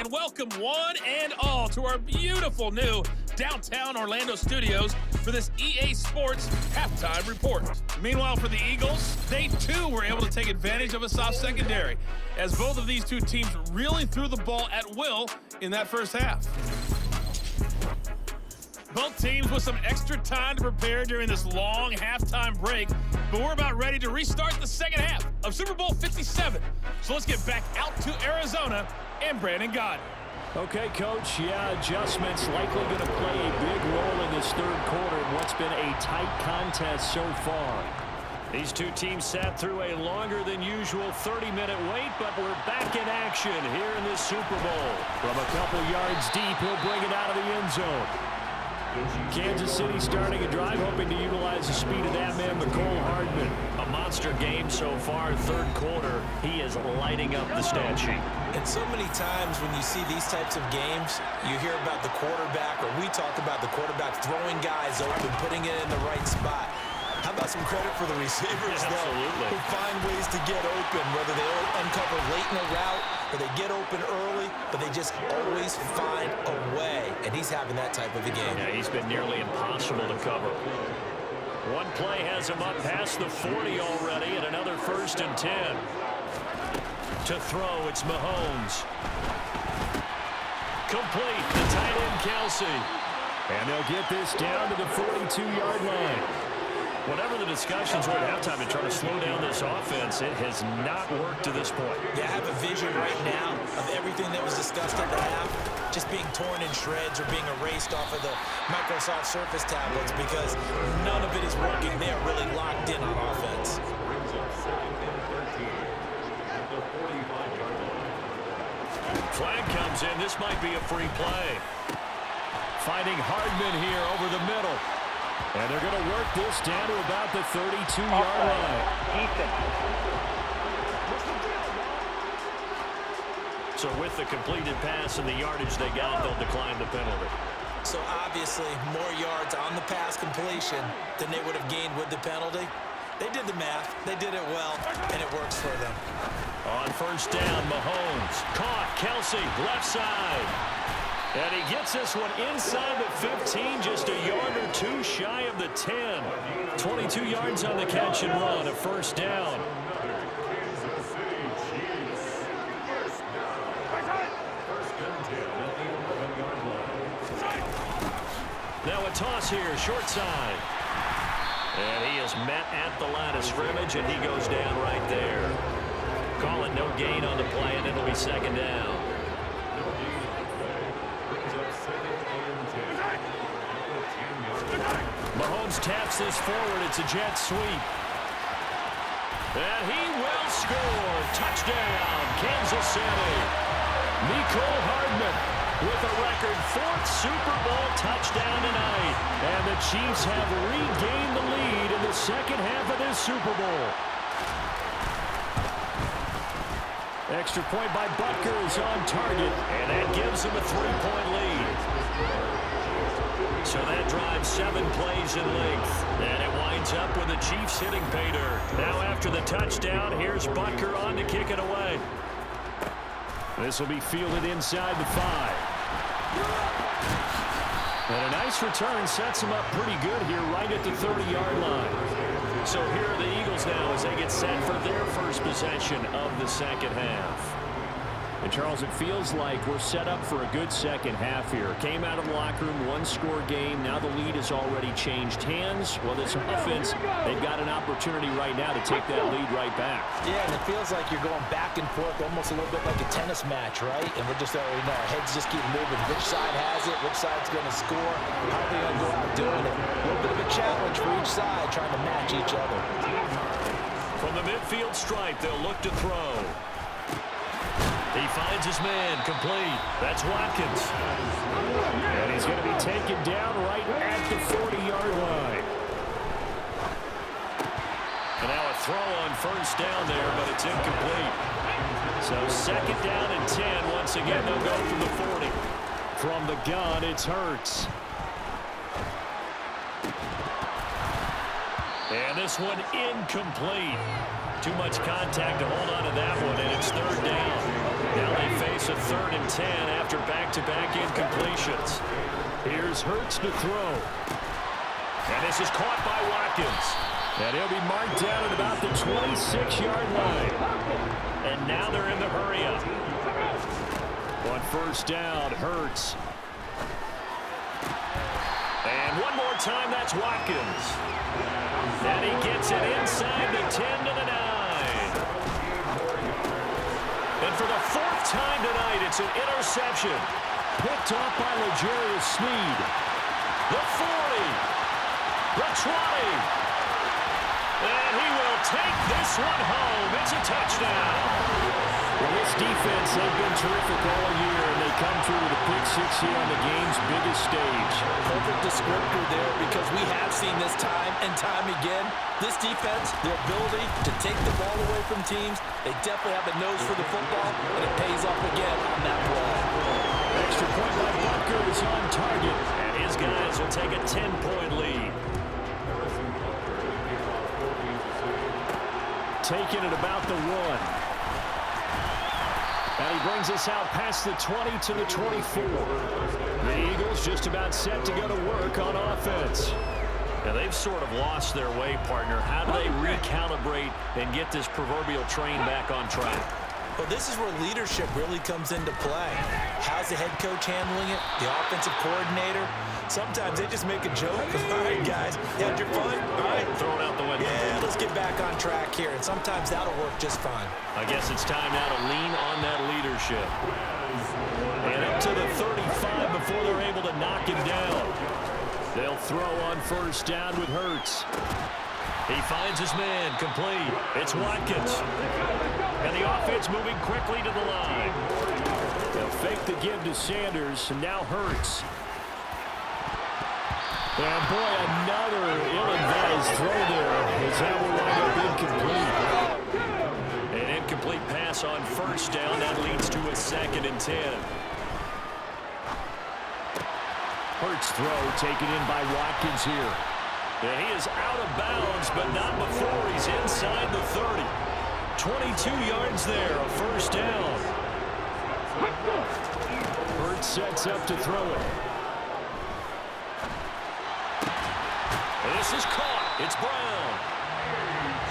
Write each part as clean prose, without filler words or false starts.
and welcome one and all to our beautiful new downtown Orlando studios for this EA Sports halftime report. Meanwhile, for the Eagles, they too were able to take advantage of a soft secondary, as both of these two teams really threw the ball at will in that first half. Both teams with some extra time to prepare during this long halftime break, but we're about ready to restart the second half of Super Bowl 57. So let's get back out to Arizona and Brandon Gott. Okay, Coach, adjustments likely going to play a big role in this third quarter in what's been a tight contest so far. These two teams sat through a longer than usual 30-minute wait, but we're back in action here in this Super Bowl. From a couple yards deep, he'll bring it out of the end zone. Kansas City starting a drive, hoping to utilize the speed of that man, McCole Hardman. A monster game so far, third quarter. He is lighting up the stat sheet. And so many times when you see these types of games, you hear about the quarterback, or we talk about the quarterback throwing guys open, putting it in the right spot. How about some credit for the receivers, though, who find ways to get open, whether they uncover late in a route or they get open early, but they just always find a way. And he's having that type of a game. Yeah, he's been nearly impossible to cover. One play has him up past the 40 already, and another 1st and 10. To throw, it's Mahomes. Complete, the tight end, Kelsey. And they'll get this down to the 42-yard line. Whatever the discussions were at halftime to try to slow down this offense, it has not worked to this point. Yeah, I have a vision right now of everything that was discussed at the half just being torn in shreds or being erased off of the Microsoft Surface tablets because none of it is working. They are really locked in on offense. Flag comes in. This might be a free play. Finding Hardman here over the middle. And they're going to work this down to about the 32-yard line. So with the completed pass and the yardage they got, they'll decline the penalty. So obviously more yards on the pass completion than they would have gained with the penalty. They did the math. They did it well, and it works for them. On 1st down, Mahomes. Caught, Kelsey, left side. And he gets this one inside the 15, just a yard or two shy of the 10. 22 yards on the catch and run, a 1st down. Now a toss here, short side. And he is met at the line of scrimmage, and he goes down right there. Call it no gain on the play, and it'll be 2nd down. Mahomes taps this forward. It's a jet sweep. And he will score. Touchdown, Kansas City. McCole Hardman with a record 4th Super Bowl touchdown tonight. And the Chiefs have regained the lead in the second half of this Super Bowl. Extra point by Butker is on target, and that gives him a 3-point lead. So that drives 7 plays in length. And it winds up with the Chiefs hitting pay dirt. Now after the touchdown, here's Butker on to kick it away. This will be fielded inside the 5. And a nice return sets him up pretty good here right at the 30-yard line. So here are the Eagles now as they get set for their first possession of the second half. And, Charles, it feels like we're set up for a good second half here. Came out of the locker room, 1-score game. Now the lead has already changed hands. Well, this offense, they've got an opportunity right now to take that lead right back. Yeah, and it feels like you're going back and forth almost a little bit like a tennis match, right? And we're just already know our heads just keep moving. Which side has it? Which side's going to score? How are they going to go out doing it? A little bit of a challenge for each side trying to match each other. From the midfield stripe, they'll look to throw. He finds his man, complete. That's Watkins. And he's going to be taken down right at the 40-yard line. And now a throw on 1st down there, but it's incomplete. So 2nd down and 10. Once again, they'll go from the 40. From the gun, it's Hurts. And this one incomplete. Too much contact to hold on to that one, and it's third down. Now they face a 3rd and 10 after back-to-back incompletions. Here's Hurts to throw. And this is caught by Watkins. And he'll be marked down at about the 26-yard line. And now they're in the hurry-up. On first down, Hurts. And one more time, that's Watkins. And he gets it inside the 10 to the 9. And for the 4th time tonight, it's an interception. Picked off by L'Jarius Sneed. The 40. The 20. And he will take this one home. It's a touchdown. Well, this defense, they've been terrific all year, and they come through with a pick six here on the game's biggest stage. Perfect descriptor there, because we have seen this time and time again. This defense, their ability to take the ball away from teams, they definitely have a nose for the football, and it pays off again on that play. Extra point by Butker is on target, and his guys will take a 10-point lead. Taking it about the 1. And he brings us out past the 20 to the 24. The Eagles just about set to go to work on offense. Now they've sort of lost their way, partner. How do they recalibrate and get this proverbial train back on track? Well, this is where leadership really comes into play. How's the head coach handling it? The offensive coordinator? Sometimes they just make a joke. All right, guys, you had your fun? All right. Throw it out the window. Yeah, let's get back on track here. And sometimes that'll work just fine. I guess it's time now to lean on that leadership. And up to the 35 before they're able to knock him down. They'll throw on first down with Hurts. He finds his man, complete. It's Watkins. And the offense moving quickly to the line. They'll fake the give to Sanders, and now Hurts. And boy, another ill-advised throw there. As that will wind up incomplete. An incomplete pass on first down. That leads to a 2nd and 10. Hurts throw taken in by Watkins here. And he is out of bounds, but not before he's inside the 30. 22 yards there, a first down. Hurts sets up to throw it. And this is caught. It's Brown.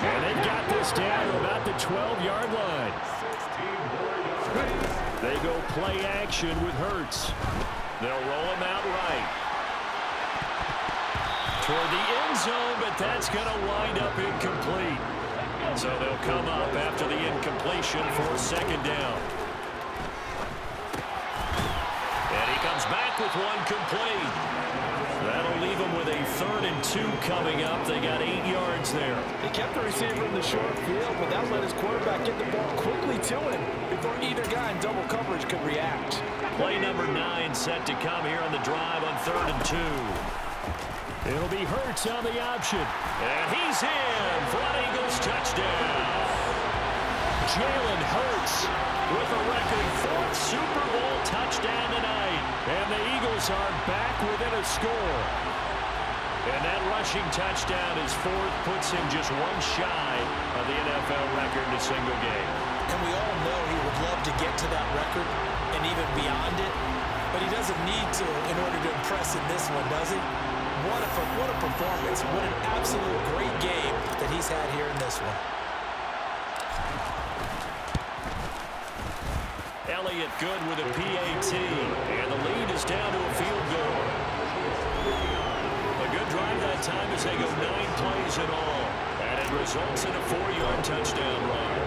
And they've got this down to about the 12-yard line. They go play action with Hurts. They'll roll him out right. Toward the end zone, but that's going to wind up incomplete. So they'll come up after the incompletion for 2nd down. And he comes back with one complete. That'll leave them with a 3rd and 2 coming up. They got 8 yards there. He kept the receiver in the short field, but that let his quarterback get the ball quickly to him before either guy in double coverage could react. Play number 9 set to come here on the drive on 3rd and 2. It'll be Hurts on the option. And he's in for an Eagles touchdown. Jalen Hurts with a record 4th Super Bowl touchdown tonight. And the Eagles are back within a score. And that rushing touchdown, his 4th, puts him just one shy of the NFL record in a single game. And we all know he would love to get to that record and even beyond it. But he doesn't need to in order to impress in this one, does he? What a performance. What an absolute great game that he's had here in this one. Elliott good with a PAT. And the lead is down to a field goal. A good drive that time as they go 9 plays in all. And it results in a 4-yard touchdown run.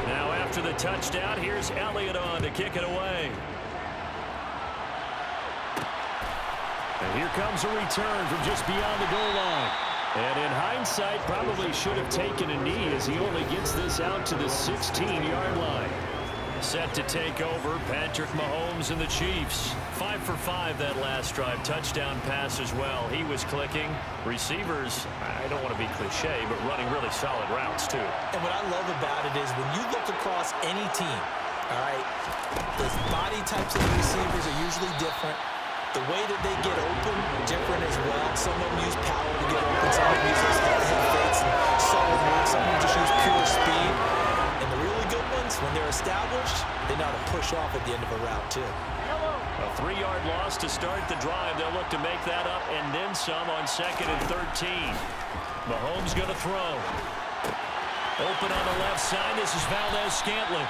Now after the touchdown, here's Elliott on to kick it away. And here comes a return from just beyond the goal line. And in hindsight, probably should have taken a knee as he only gets this out to the 16-yard line. Set to take over, Patrick Mahomes and the Chiefs. 5 for 5 that last drive. Touchdown pass as well. He was clicking. Receivers, I don't want to be cliche, but running really solid routes too. And what I love about it is when you look across any team, all right, the body types of the receivers are usually different. the way that they get open, different as well. Some of them use power to get open. Some of them use those head fakes and solid moves. Some of them just use pure speed. And the really good ones, when they're established, they know how to push off at the end of a route, too. A 3-yard loss to start the drive. They'll look to make that up and then some on 2nd and 13. Mahomes going to throw. Open on the left side. This is Valdez-Scantling.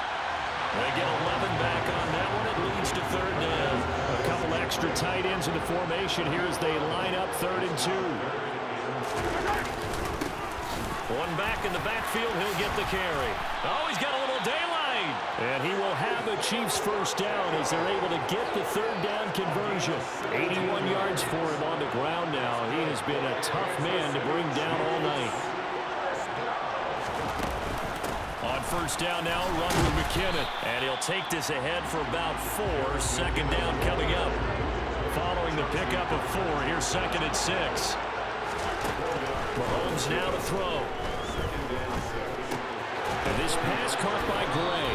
They get 11 back on that one. It leads to 3rd down. A couple extra tight ends in the formation here as they line up 3rd and 2. One back in the backfield. He'll get the carry. Oh, he's got a little daylight. And he will have the Chiefs' first down as they're able to get the 3rd down conversion. 81 yards for him on the ground now. He has been a tough man to bring down all night. On 1st down now, run with McKinnon. And he'll take this ahead for about 4. 2nd down coming up. Following the pickup of 4, here's 2nd and 6. Mahomes now to throw. And this pass caught by Gray.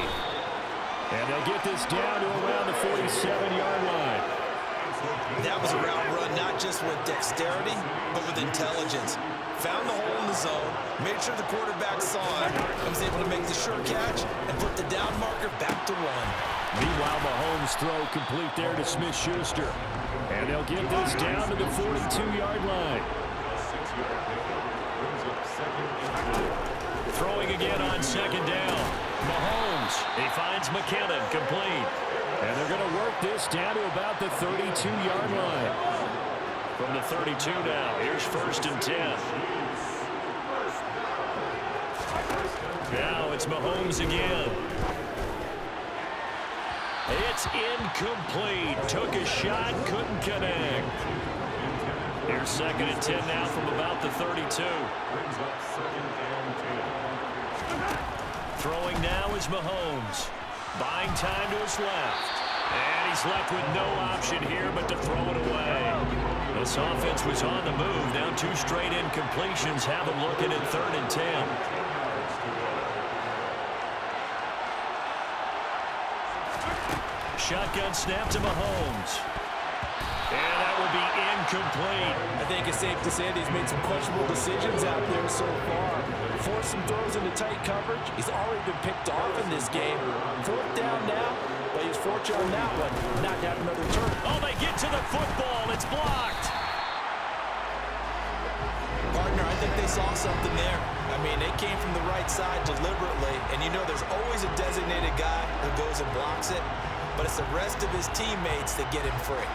And they'll get this down to around the 47-yard line. That was a route run, not just with dexterity, but with intelligence. Found the hole in the zone, made sure the quarterback saw it, and was able to make the sure catch and put the down marker back to 1. Meanwhile, Mahomes' throw complete there to Smith-Schuster. And they'll get this down to the 42-yard line. Throwing again on 2nd down. Mahomes, he finds McKinnon, complete. And they're going to work this down to about the 32-yard line. From the 32 now, here's 1st and 10. Now it's Mahomes again. It's incomplete. Took a shot, couldn't connect. Here's 2nd and 10 now from about the 32. Throwing now is Mahomes. Buying time to his left. And he's left with no option here but to throw it away. This offense was on the move. Now 2 straight incompletions have him looking at 3rd and 10. Shotgun snap to Mahomes. And that will be incomplete. I think it's safe to say that he's made some questionable decisions out there so far. Forced some throws into tight coverage. He's already been picked off in this game. 4th down now, but he's fortunate on that one, not to have another turn. Oh, they get to the football. It's blocked. Partner, I think they saw something there. I mean, they came from the right side deliberately, and you know there's always a designated guy who goes and blocks it, but it's the rest of his teammates that get him free.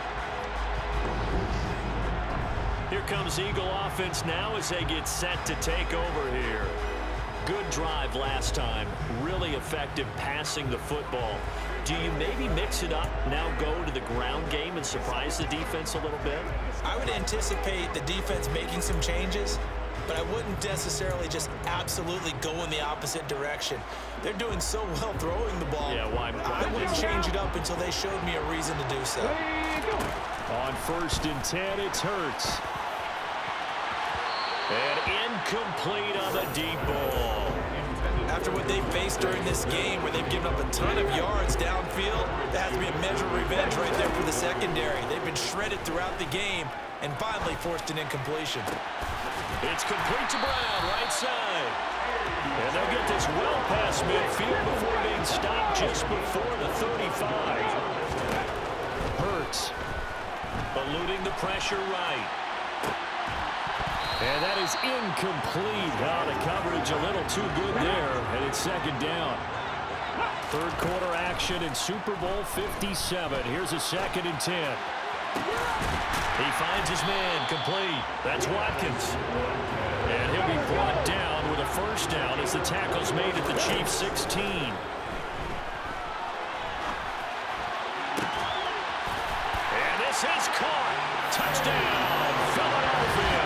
Here comes Eagle offense now as they get set to take over here. Good drive last time. Really effective passing the football. Do you maybe mix it up, now go to the ground game and surprise the defense a little bit? I would anticipate the defense making some changes, but I wouldn't necessarily just absolutely go in the opposite direction. They're doing so well throwing the ball. Yeah, why? I wouldn't change it up until they showed me a reason to do so. On 1st and 10, it's Hurts. And incomplete on the deep ball. After what they've faced during this game, where they've given up a ton of yards downfield, that has to be a measure of revenge right there for the secondary. They've been shredded throughout the game and finally forced an incompletion. It's complete to Brown, right side. And they'll get this well past midfield before being stopped just before the 35. Hurts eluding the pressure right. And that is incomplete. The coverage a little too good there, and it's 2nd down. 3rd quarter action in Super Bowl 57. Here's a 2nd and 10. He finds his man, complete. That's Watkins. And he'll be brought down with a 1st down as the tackle's made at the Chiefs' 16. And this is caught. Touchdown, Philadelphia.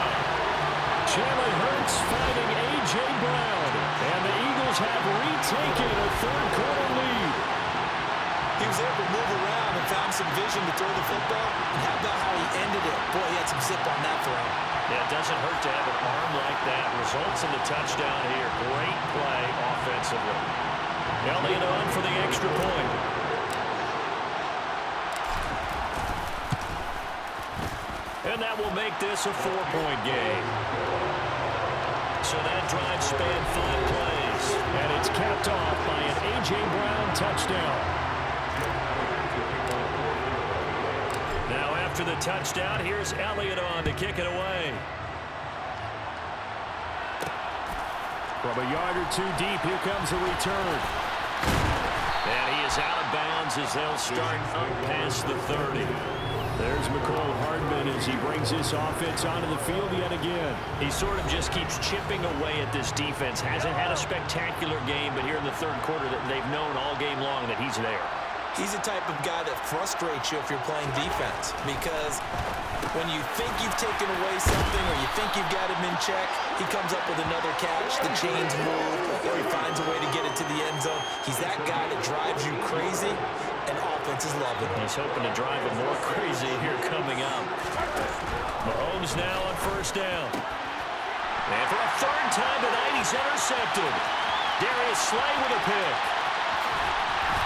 Jalen Hurts finding A.J. Brown. And the Eagles have retaken a 3rd quarter lead. He was able to move around and found some vision to throw the football. And how about how he ended it? Boy, he had some zip on that throw. Yeah, it doesn't hurt to have an arm like that. Results in the touchdown here. Great play offensively. Elliott on for the extra point. And that will make this a 4-point game. So that drive spanned 5 plays. And it's capped off by an A.J. Brown touchdown. Now after the touchdown, here's Elliott on to kick it away. From a yard or two deep, here comes the return. And he is out of bounds as they'll start up past the 30. There's McCole Hardman as he brings this offense onto the field yet again. He sort of just keeps chipping away at this defense. Hasn't had a spectacular game, but here in the third quarter that they've known all game long that he's there. He's the type of guy that frustrates you if you're playing defense, because when you think you've taken away something or you think you've got him in check, he comes up with another catch, the chains move, or he finds a way to get it to the end zone. He's that guy that drives you crazy, and offenses love him. He's hoping to drive him more crazy here coming up. Mahomes now on first down. And for a third time tonight, he's intercepted. Darius Slay with a pick.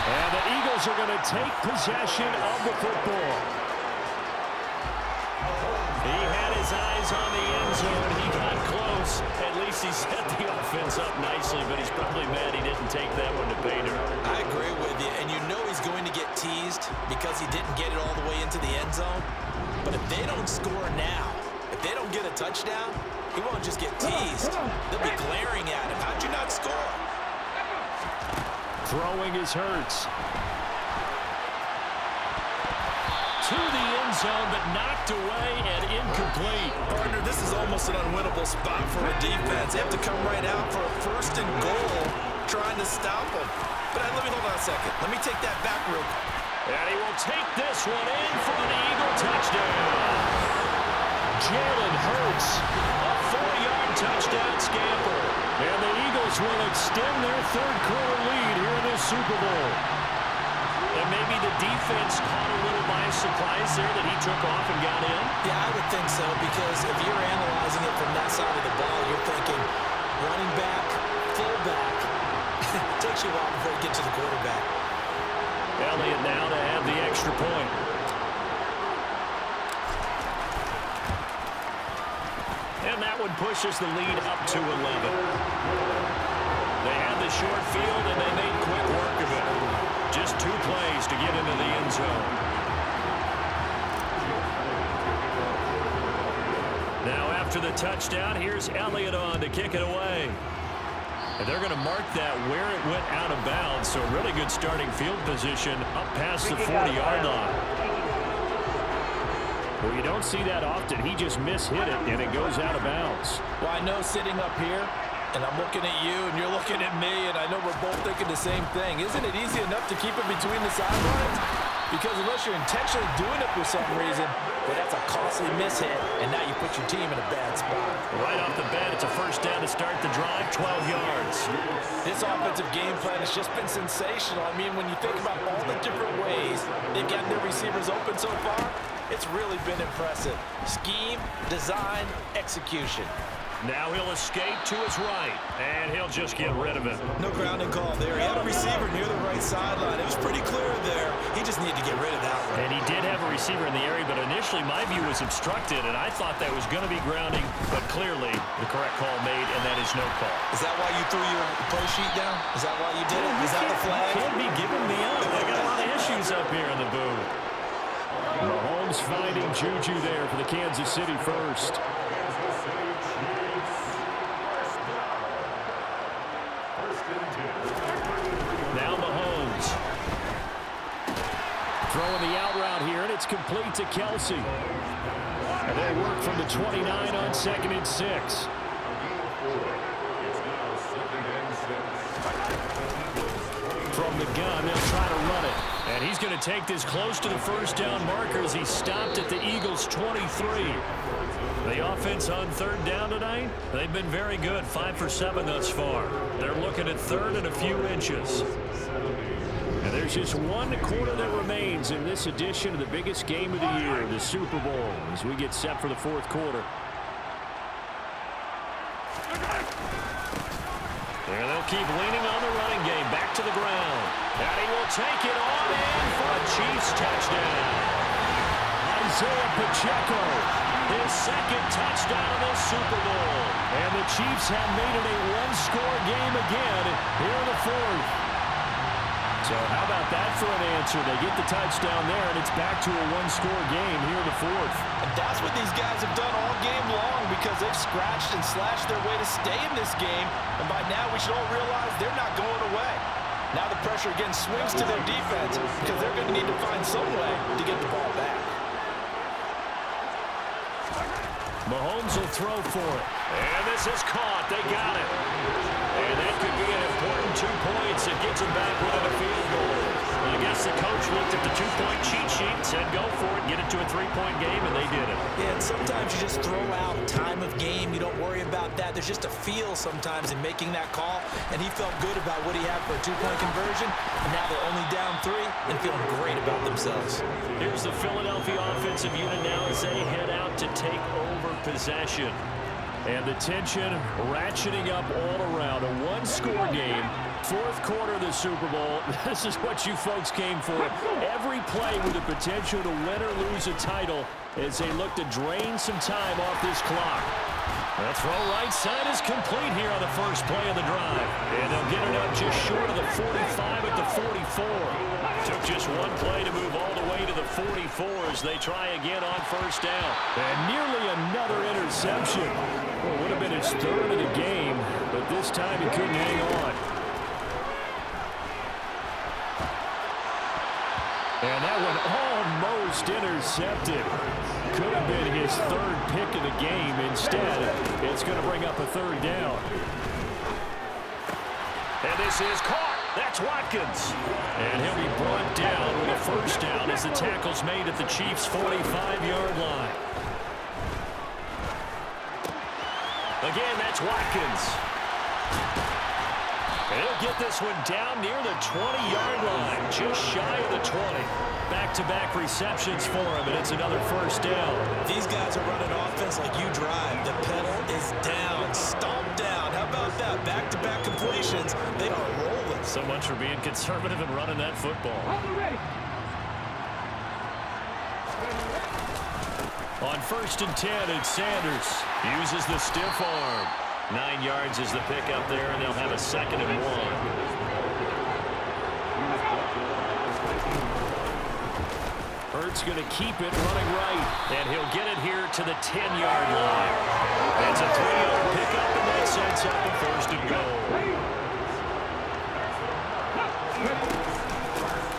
And the Eagles are going to take possession of the football. He had his eyes on the end zone. He got close. At least he set the offense up nicely, but he's probably mad he didn't take that one to pay dirt. I agree with you, and you know he's going to get teased because he didn't get it all the way into the end zone. But if they don't score now, if they don't get a touchdown, he won't just get teased. They'll be glaring at him. How'd you not score? Throwing is Hurts. To the end zone, but knocked away and incomplete. Partner, this is almost an unwinnable spot for a defense. They have to come right out for a first and goal, trying to stop them. But let me hold on a second. Let me take that back real quick. And he will take this one in for an Eagle touchdown. Jalen Hurts, a 4-yard touchdown scamper. And the Eagles will extend their third quarter lead here in this Super Bowl. And maybe the defense caught a little by surprise there that he took off and got in. Yeah, I would think so, because if you're analyzing it from that side of the ball, you're thinking running back, fullback. It takes you a while before you get to the quarterback. Elliott now to have the extra point. And that one pushes the lead up to 11. They had the short field, and they made quick work of it. Just 2 plays to get into the end zone. Now after the touchdown, here's Elliott on to kick it away. And they're going to mark that where it went out of bounds, so really good starting field position up past the 40-yard line. Well, you don't see that often. He just mishit it, and it goes out of bounds. Well, I know sitting up here, and I'm looking at you, and you're looking at me, and I know we're both thinking the same thing. Isn't it easy enough to keep it between the sidelines? Because unless you're intentionally doing it for some reason, well, that's a costly mishit, and now you put your team in a bad spot. Right off the bat, it's a first down to start the drive, 12 yards. This offensive game plan has just been sensational. I mean, when you think about all the different ways they've gotten their receivers open so far, it's really been impressive. Scheme, design, execution. Now he'll escape to his right, and he'll just get rid of it. No grounding call there. He had a receiver near the right sideline. It was pretty clear there. He just needed to get rid of that one. And he did have a receiver in the area, but initially my view was obstructed, and I thought that was going to be grounding, but clearly the correct call made, and that is no call. Is that why you threw your play sheet down? Is that why you did it? Is that the flag? Can't be giving me up. I got a lot of issues up here in the booth. Mahomes finding Juju there for the Kansas City first. Now Mahomes. Throwing the out route here, and it's complete to Kelsey. And they work from the 29 on 2nd and 6. From the gun, they'll try to run it. And he's going to take this close to the first down marker as he stopped at the Eagles' 23. The offense on third down tonight, they've been very good, 5 for 7 thus far. They're looking at third and a few inches. And there's just 1 quarter that remains in this edition of the biggest game of the year, the Super Bowl, as we get set for the 4th quarter. And they'll keep leaning on the running game, back to the ground. And he will take it on in for a Chiefs touchdown. Isaiah Pacheco, his second touchdown of this Super Bowl. And the Chiefs have made it a one-score game again here in the fourth. So how about that for an answer? They get the touchdown there, and it's back to a one-score game here in the fourth. And that's what these guys have done all game long because they've scratched and slashed their way to stay in this game. And by now, we should all realize they're not going away. Now the pressure again swings to their defense because they're going to need to find some way to get the ball back. Mahomes will throw for it. And this is caught. They got it. And that could be an important 2 points. It gets them back within a field goal. I guess the coach looked at the 2-point cheat sheet and said, go for it, get it to a 3-point game, and they did it. Yeah, and sometimes you just throw out time of game. You don't worry about that. There's just a feel sometimes in making that call, and he felt good about what he had for a 2-point conversion, and now they're only down 3 and feeling great about themselves. Here's the Philadelphia offensive unit now as they head out to take over possession. And the tension ratcheting up all around. A one-score game, fourth quarter of the Super Bowl. This is what you folks came for. Every play with the potential to win or lose a title as they look to drain some time off this clock. The throw right side is complete here on the first play of the drive. And they'll get it up just short of the 45 at the 44. Took just one play to move all the way to the 44 as they try again on first down. And nearly another interception. Well, would have been his third of the game, but this time he couldn't hang on. And that one almost intercepted. Could have been his third pick of the game. Instead, it's going to bring up a third down. And this is caught. That's Watkins. And he'll be brought down with a first down as the tackle's made at the Chiefs' 45-yard line. Again, that's Watkins. And he'll get this one down near the 20-yard line, just shy of the 20. Back-to-back receptions for him, and it's another first down. These guys are running offense like you drive. The pedal is down, stomped down. How about that? Back-to-back completions. They are rolling. So much for being conservative and running that football. On 1st and 10, it's Sanders. Uses the stiff arm. 9 yards is the pickup there, and they'll have a 2nd and 1. Hurts going to keep it running right, and he'll get it here to the 10-yard line. It's a 3-yard pickup, and that sets up a 1st and goal.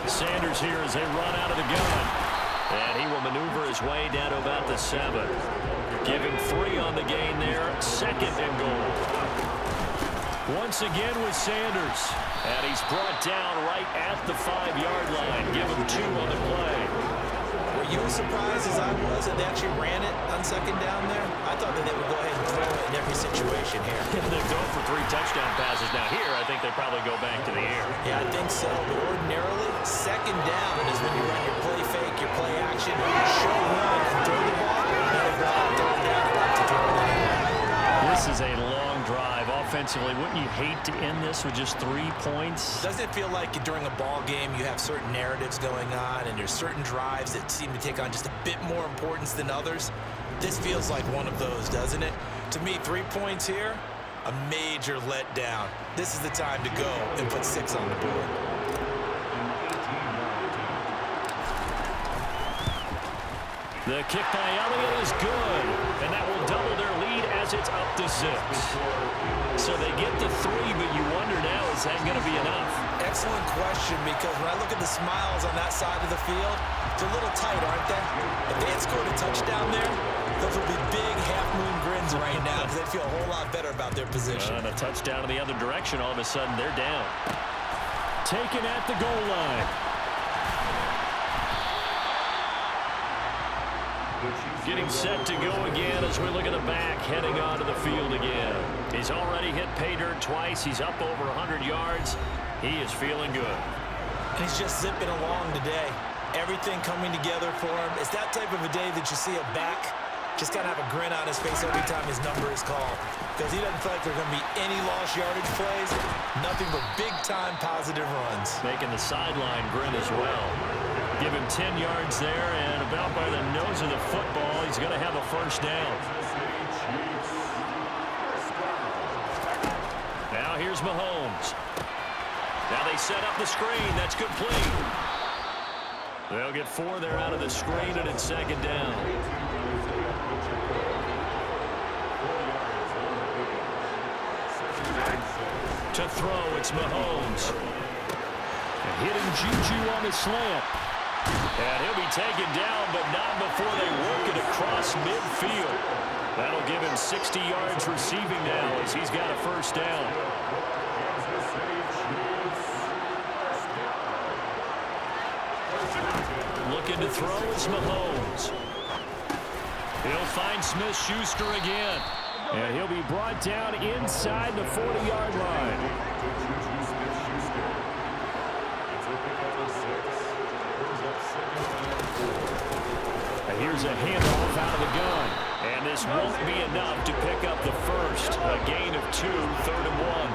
Sanders here as they run out of the gun. And he will maneuver his way down to about the 7. Give him 3 on the gain there. 2nd and goal. Once again with Sanders. And he's brought down right at the 5-yard line. Give him 2 on the play. Were you as surprised as I was that they actually ran it on 2nd down there? I thought that they would go ahead and throw it in every situation here. They're going for 3 touchdown passes. Now here, I think they probably go back to the air. Yeah, I think so. But ordinarily, 2nd down is when you run your play fake, your play action, show run, and throw the ball. Now they've got it thrown down and back to throw it anyway. This is a long drive. Offensively, wouldn't you hate to end this with just 3 points? Doesn't it feel like during a ball game you have certain narratives going on and there's certain drives that seem to take on just a bit more importance than others? This feels like one of those, doesn't it? To me, 3 points here, a major letdown. This is the time to go and put 6 on the board. The kick by Elliott is good, and that will double their lead as it's up to 6. So they get the 3, but you wonder now, is that going to be enough? Excellent question, because when I look at the smiles on that side of the field, they're a little tight, aren't they? If they had scored a touchdown there, those would be big half-moon grins right now because they'd feel a whole lot better about their position. And a touchdown in the other direction, all of a sudden they're down. Taken at the goal line. Getting set to go again as we look at the back, heading onto the field again. He's already hit pay dirt twice. He's up over 100 yards. He is feeling good. And he's just zipping along today. Everything coming together for him. It's that type of a day that you see a back just kind of have a grin on his face every time his number is called. Because he doesn't feel like there are going to be any lost yardage plays. Nothing but big-time positive runs. Making the sideline grin as well. Give him 10 yards there, and about by the nose hands of the football. He's going to have a first down. Now here's Mahomes. Now they set up the screen. That's complete. They'll get 4 there out of the screen, and it's second down. To throw, it's Mahomes. And hitting Juju on the slant. And he'll be taken down, but not before they work it across midfield. That'll give him 60 yards receiving now as he's got a first down. Looking to throw, it's Mahomes. He'll find Smith-Schuster again. And he'll be brought down inside the 40-yard line. And here's a handoff out of the gun. And this won't be enough to pick up the first. A gain of 2, 3rd and 1.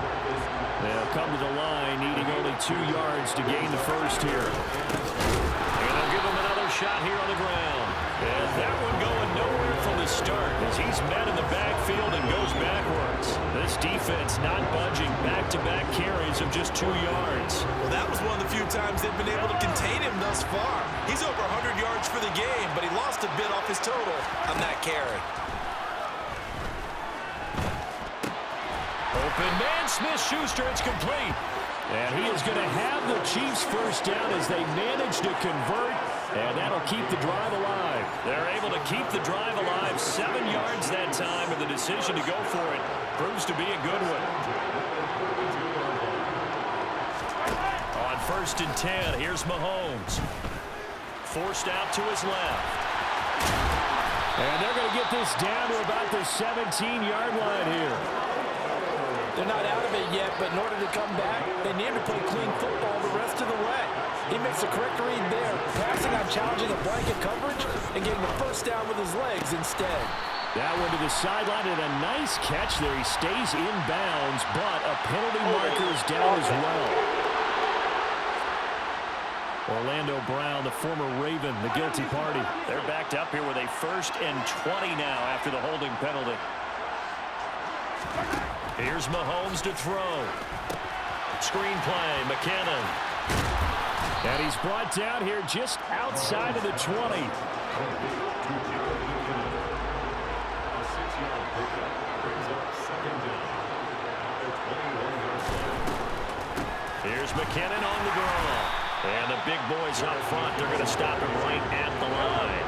They'll come to the line, needing only 2 yards to gain the first here. And they'll give him another shot here on the ground. And that one going nowhere from the start as he's met in the backfield and goes backwards. This defense not budging. Back-to-back carries of just 2 yards. Well, that was one of the few times they've been able to contain him thus far. He's over 100 yards for the game, but he lost a bit off his total on that carry. Open man, Smith-Schuster, it's complete. And he is going to have the Chiefs first down as they manage to convert, and that'll keep the drive alive. They're able to keep the drive alive, 7 yards that time, and the decision to go for it proves to be a good one. On 1st and 10, here's Mahomes. Forced out to his left. And they're going to get this down to about the 17-yard line here. They're not out of it yet, but in order to come back, they need to play clean football the rest of the way. He makes a correct read there, passing on challenging a blanket coverage and getting the first down with his legs instead. That one to the sideline and a nice catch there. He stays in bounds, but a penalty marker is down as well. Orlando Brown, the former Raven, the guilty party. They're backed up here with a 1st and 20 now after the holding penalty. Here's Mahomes to throw. Screen play, McKinnon. And he's brought down here just outside of the 20. Here's McKinnon on the draw. And the big boys up front, they're going to stop him right at the line.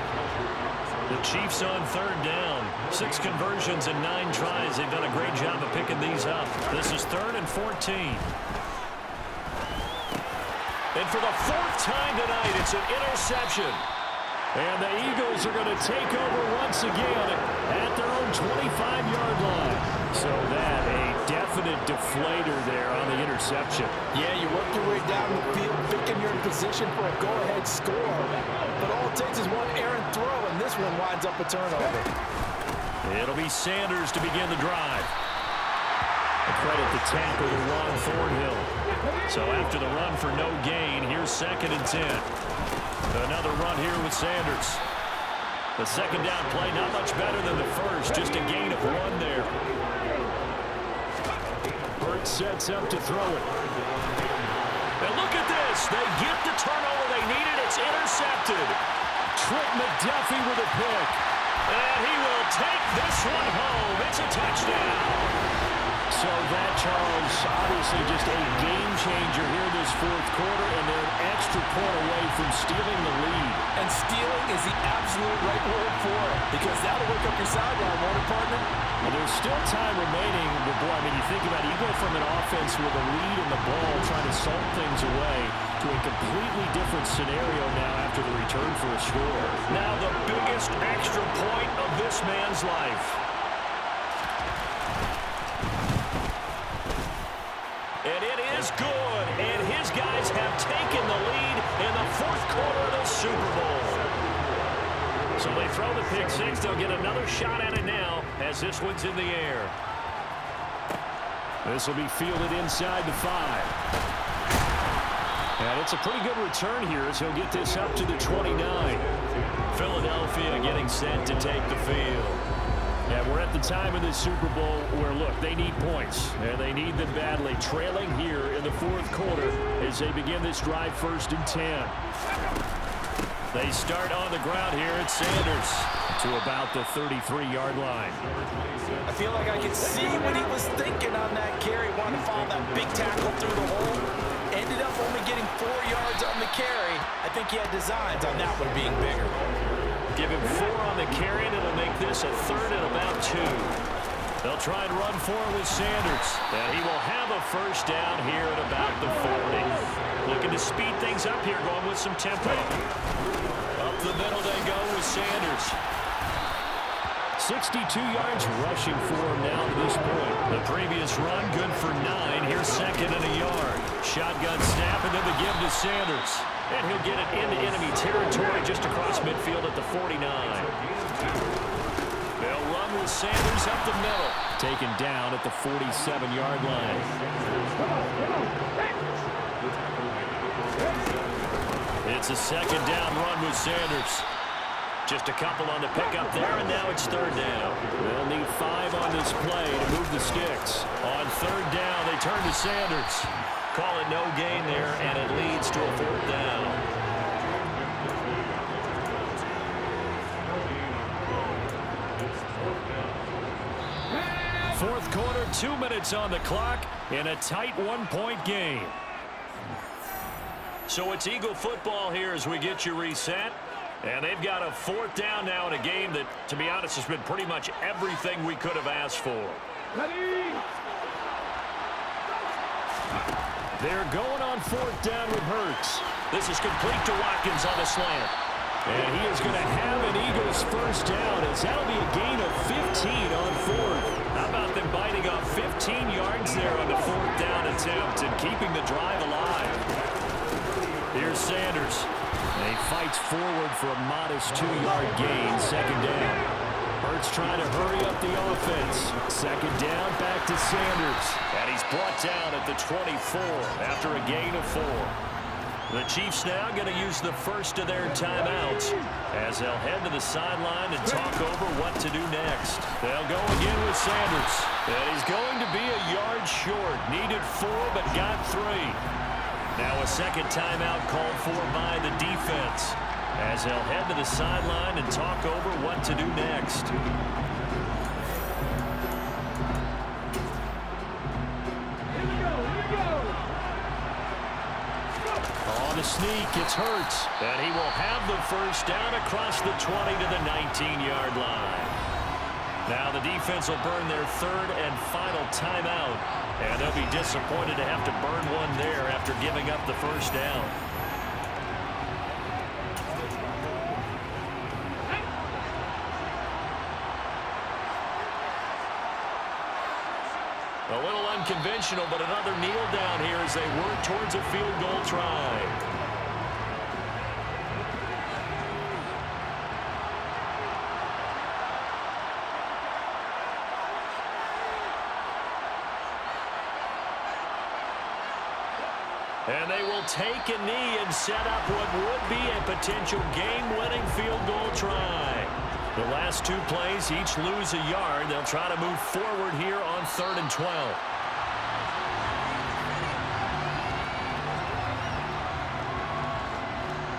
The Chiefs on 3rd down. 6 conversions and 9 tries. They've done a great job of picking these up. This is 3rd and 14. And for the 4th time tonight, it's an interception. And the Eagles are going to take over once again at their own 25-yard line. So that a definite deflator there on the interception. Yeah, you work your way down the field, thinking you're in position for a go-ahead score. But all it takes is one errant throw, and this one winds up a turnover. It'll be Sanders to begin the drive. A credit the tackle to Ron Thornhill. So after the run for no gain, here's 2nd and 10. Another run here with Sanders. The second down play not much better than the first, just a gain of 1 there. Burt sets up to throw it. And look at this. They get the turnover they needed. It's intercepted. Trent McDuffie with a pick. And he will take this one home. It's a touchdown. So that, Charles, obviously just a game changer here this 4th quarter, and they're an extra point away from stealing the lead. And stealing is the absolute right word for it, because that'll wake up your sideline, won't it, partner? Well, there's still time remaining, but boy, I mean, you think about it, you go from an offense with a lead in the ball, trying to salt things away, to a completely different scenario now after the return for a score. Now the biggest extra point of this man's life. And it is good, and his guys have taken the lead in the 4th quarter of the Super Bowl. So they throw the pick 6. They'll get another shot at it now as this one's in the air. This will be fielded inside the 5. And it's a pretty good return here as he'll get this up to the 29. Philadelphia getting set to take the field. Yeah, we're at the time of this Super Bowl where, look, they need points, and they need them badly. Trailing here in the fourth quarter as they begin this drive 1st and 10. They start on the ground here at Sanders to about the 33-yard line. I feel like I can see what he was thinking on that carry. Wanted to follow that big tackle through the hole. Ended up only getting 4 yards on the carry. I think he had designs on that one being bigger. Give him 4 on the carry, and it'll make this a 3rd and about 2. They'll try and run for it with Sanders. And he will have a 1st down here at about the 40. Looking to speed things up here, going with some tempo. Up the middle they go with Sanders. 62 yards rushing for him now to this point. The previous run, good for 9. Here's 2nd and a yard. Shotgun snap, and then the give to Sanders. And he'll get it into enemy territory just across midfield at the 49. They'll run with Sanders up the middle. Taken down at the 47-yard line. It's a 2nd down run with Sanders. Just a couple on the pickup there, and now it's 3rd down. They'll need 5 on this play to move the sticks. On 3rd down, they turn to Sanders. Call it no gain there, and it leads to a 4th down. Fourth quarter, 2 minutes on the clock in a tight 1-point game. So it's Eagle football here as we get you reset. And they've got a 4th down now in a game that, to be honest, has been pretty much everything we could have asked for. Ready? They're going on 4th down with Hurts. This is complete to Watkins on the slant. And he is going to have an Eagles 1st down as that'll be a gain of 15 on 4th. How about them biting off 15 yards there on the 4th down attempt and keeping the drive alive? Here's Sanders. And he fights forward for a modest 2-yard gain, 2nd down. Hurts trying to hurry up the offense. 2nd down, back to Sanders. And he's brought down at the 24 after a gain of 4. The Chiefs now going to use the first of their timeouts as they'll head to the sideline and talk over what to do next. They'll go again with Sanders. And he's going to be a yard short. Needed 4, but got 3. Now a 2nd timeout called for by the defense as they'll head to the sideline and talk over what to do next. On the sneak, it's Hurts. And he will have the 1st down across the 20 to the 19-yard line. Now the defense will burn their 3rd and final timeout. And they'll be disappointed to have to burn one there after giving up the 1st down. A little unconventional, but another kneel down here as they work towards a field goal try. And they will take a knee and set up what would be a potential game-winning field goal try. The last 2 plays each lose a yard. They'll try to move forward here on 3rd and 12.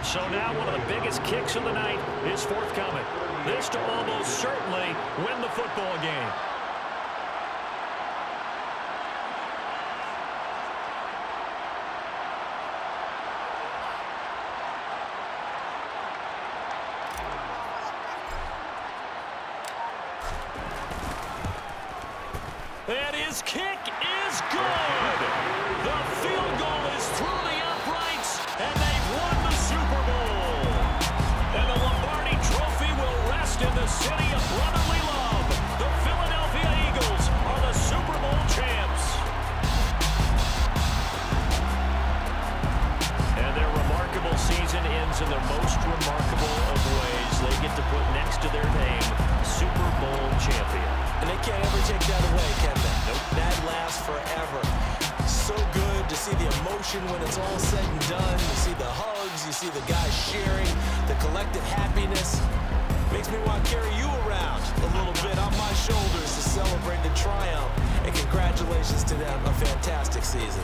So now one of the biggest kicks of the night is forthcoming. This to almost certainly win the football game. And his kick is good. The field goal is through the uprights, and they've won the Super Bowl. And the Lombardi Trophy will rest in the city of brotherly love. The Philadelphia Eagles are the Super Bowl champs. And their remarkable season ends in the most remarkable of ways. They get to put next to their name, Super Bowl champion. And they can't ever take that away, can they? Nope. That lasts forever. so good to see the emotion when it's all said and done. You see the hugs, you see the guys sharing, the collective happiness. Makes me want to carry you around a little bit on my shoulders to celebrate the triumph. And congratulations to them, a fantastic season.